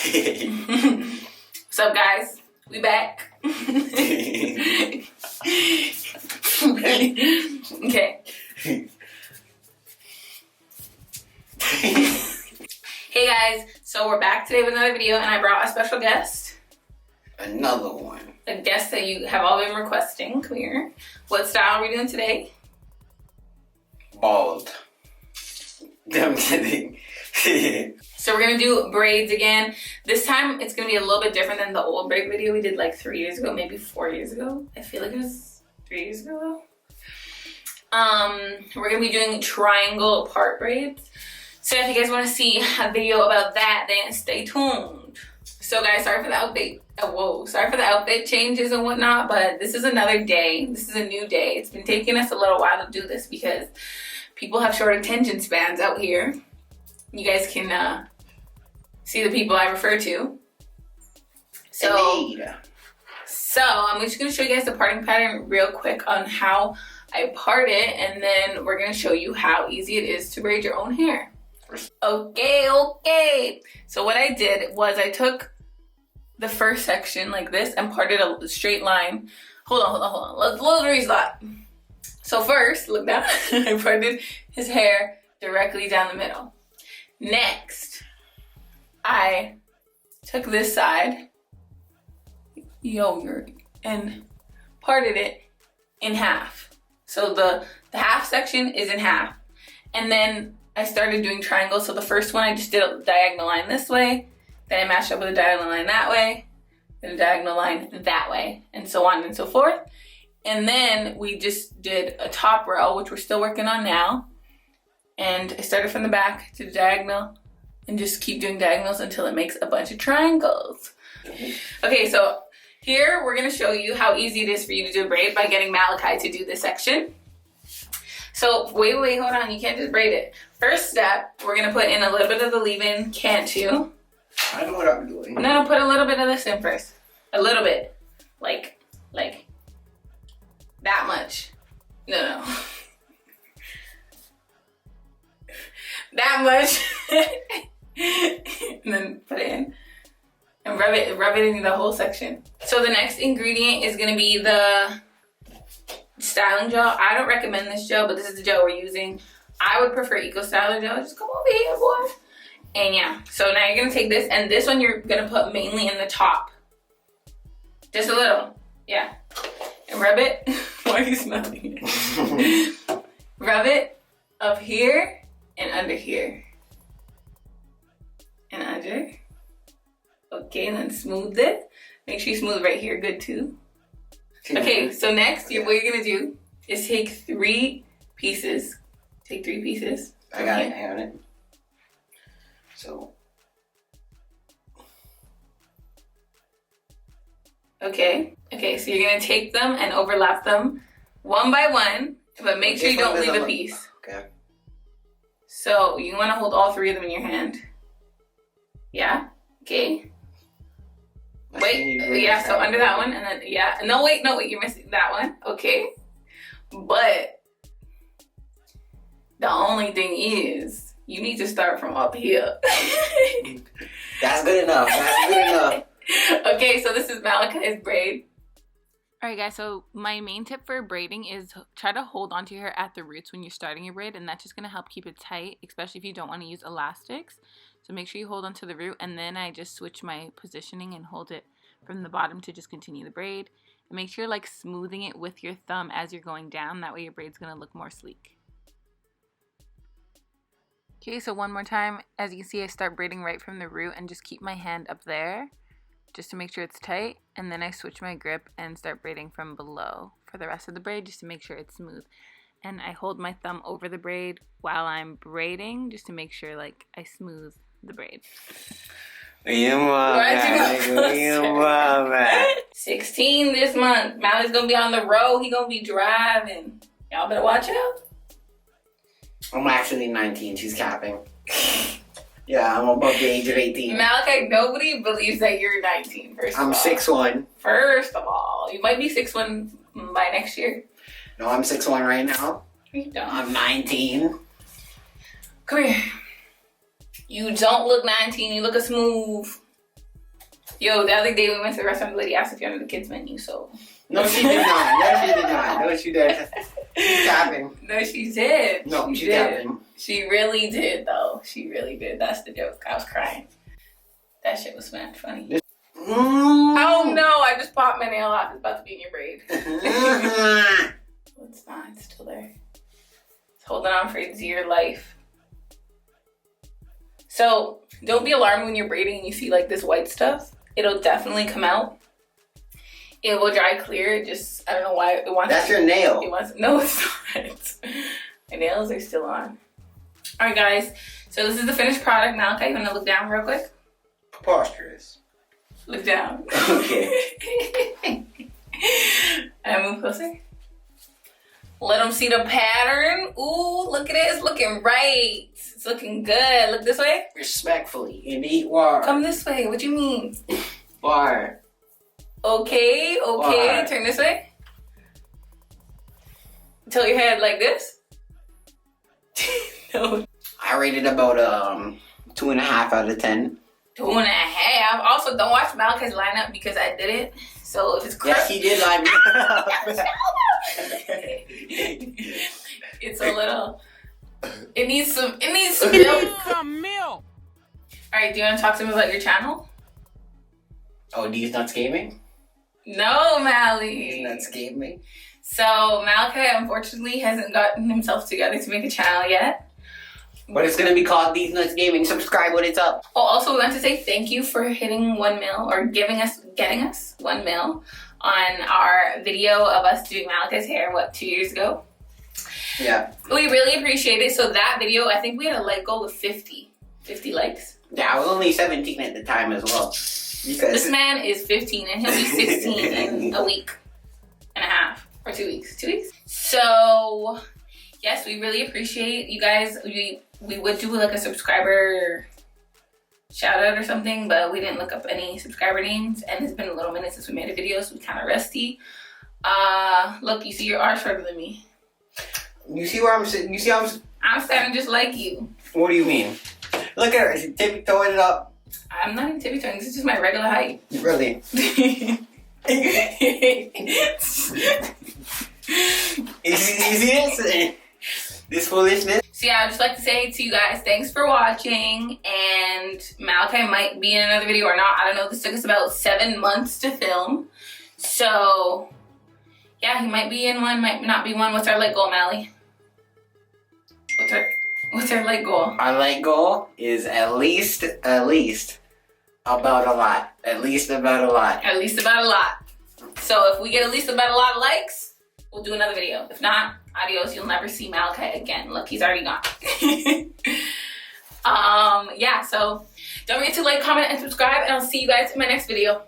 What's up, guys? We back. Okay. Hey guys, so we're back today with another video, and I brought a special guest. Another one. A guest that you have all been requesting. Come here. What style are we doing today? Bald. I'm kidding. So we're gonna do braids again. This time it's gonna be a little bit different than the old braid video we did like 3 years ago, maybe 4 years ago. I feel like it was 3 years ago. We're gonna be doing triangle part braids. So if you guys want to see a video about that, then stay tuned. So guys, sorry for the outfit. Sorry for the outfit changes and whatnot, but this is another day. This is a new day. It's been taking us a little while to do this because people have short attention spans out here. You guys can see the people I refer to. So I'm just going to show you guys the parting pattern real quick on how I part it, and then we're going to show you how easy it is to braid your own hair. Okay. So what I did was I took the first section like this and parted a straight line. Hold on. Let's raise that. So first, look down. I parted his hair directly down the middle. Next, I took this side, and parted it in half. So the half section is in half. And then I started doing triangles. So the first one, I just did a diagonal line this way. Then I matched up with a diagonal line that way. Then a diagonal line that way. And so on and so forth. And then we just did a top row, which we're still working on now. And I started from the back to the diagonal and just keep doing diagonals until it makes a bunch of triangles. Okay, so here we're gonna show you how easy it is for you to do a braid by getting Malaki to do this section. So wait, hold on, you can't just braid it. First step, we're gonna put in a little bit of the leave-in, can't you? I know what I'm doing. No, put a little bit of this in first. A little bit, like that much. No. That much. And then put it in and rub it into the whole section. So the next ingredient is gonna be the styling gel. I don't recommend this gel, but this is the gel we're using. I would prefer Eco Styler gel. Just come over here, boy. And yeah, so now you're gonna take this, and this one you're gonna put mainly in the top. Just a little, yeah. And rub it. Why are you smelling it? Rub it up here and under here. And under. Okay, and then smooth it. Make sure you smooth right here, good too. Okay, so next, what you're gonna do is take 3 pieces. Take 3 pieces. I got it, hang on it. So. Okay, so you're gonna take them and overlap them one by one, but make sure you don't leave a piece. Okay. So you wanna hold all 3 of them in your hand. Yeah, okay. Wait, yeah, so under that one, and then, yeah. No, wait, you're missing that one. Okay. But the only thing is, you need to start from up here. That's good enough. Okay, so this is Malaki's braid. Alright guys, so my main tip for braiding is try to hold onto your hair at the roots when you're starting your braid, and that's just going to help keep it tight, especially if you don't want to use elastics. So make sure you hold onto the root, and then I just switch my positioning and hold it from the bottom to just continue the braid. And make sure you're like smoothing it with your thumb as you're going down, that way your braid's going to look more sleek. Okay, so one more time, as you can see I start braiding right from the root and just keep my hand up there just to make sure it's tight, and then I switch my grip and start braiding from below for the rest of the braid just to make sure it's smooth. And I hold my thumb over the braid while I'm braiding just to make sure like I smooth the braid. 16 this month. Mally's gonna be on the road. He gonna be driving. Y'all better watch out. I'm actually 19. She's capping. Yeah, I'm above the age of 18. Malaki, nobody believes that you're 19, first of all. I'm 6'1". First of all, you might be 6'1" by next year. No, I'm 6'1" right now. You don't. I'm 19. Come here. You don't look 19, you look a smooth Yo, the other day we went to the restaurant, the lady asked if you're on the kids menu, so. No, she did not. No, she did not. No, she did. She's capping. No, she did. No, she's did. capping. She really did, though. She really did. That's the joke. I was crying. That shit was mad funny. Oh no, I just popped my nail off. It's about to be in your braid. It's not. It's still there. It's holding on for dear life. So don't be alarmed when you're braiding and you see like this white stuff. It'll definitely come out. It will dry clear. It just, I don't know why it wants. That's your nail. It wants. No, it's not. My nails are still on. All right, guys. So this is the finished product. Malaki, you want to look down real quick? Preposterous. Look down. Okay. And move closer. Let them see the pattern. Ooh, look at it. It's looking right. It's looking good. Look this way. Respectfully, and eat war. Come this way. What do you mean? War. Okay. War. Turn this way. Tilt your head like this. No. I rated about 2.5 out of 10. 2.5. Also, don't watch Malachi's lineup because I did it. So if it's Yes, he did line me up. It's a little. It needs some milk. Alright, do you want to talk to me about your channel? Oh, These Nuts Gaming? No, Mally. These Nuts Gaming? So Malaki unfortunately hasn't gotten himself together to make a channel yet. But it's gonna be called These Nuts Gaming. Subscribe when it's up. Oh, also we want to say thank you for hitting 1 mil or getting us 1 mil on our video of us doing Malaka's hair, 2 years ago? Yeah. We really appreciate it. So that video, I think we had a like goal of 50 likes. Yeah, I was only 17 at the time as well. Because This man is 15 and he'll be 16 in a week and a half or 2 weeks. 2 weeks? So yes, we really appreciate you guys. We would do like a subscriber shout out or something, but we didn't look up any subscriber names and it's been a little minute since we made a video, so we're kind of rusty. Look, you see your arm shorter than me. you see where I'm sitting? You see how I'm standing just like you. What do you mean? Look at her. She's tiptoeing it up. I'm not even tippy-toeing. This is just my regular height. Really? You see this foolishness? So yeah, I'd just like to say to you guys, thanks for watching, and Malaki might be in another video or not. I don't know. This took us about 7 months to film. So yeah, he might be in one, might not be one. What's our like goal, Mally? What's our like goal? Our like goal is at least about a lot. At least about a lot. At least about a lot. So if we get at least about a lot of likes, we'll do another video. If not, adios. You'll never see Malaki again. Look, he's already gone. Yeah, so don't forget to like, comment, and subscribe, and I'll see you guys in my next video.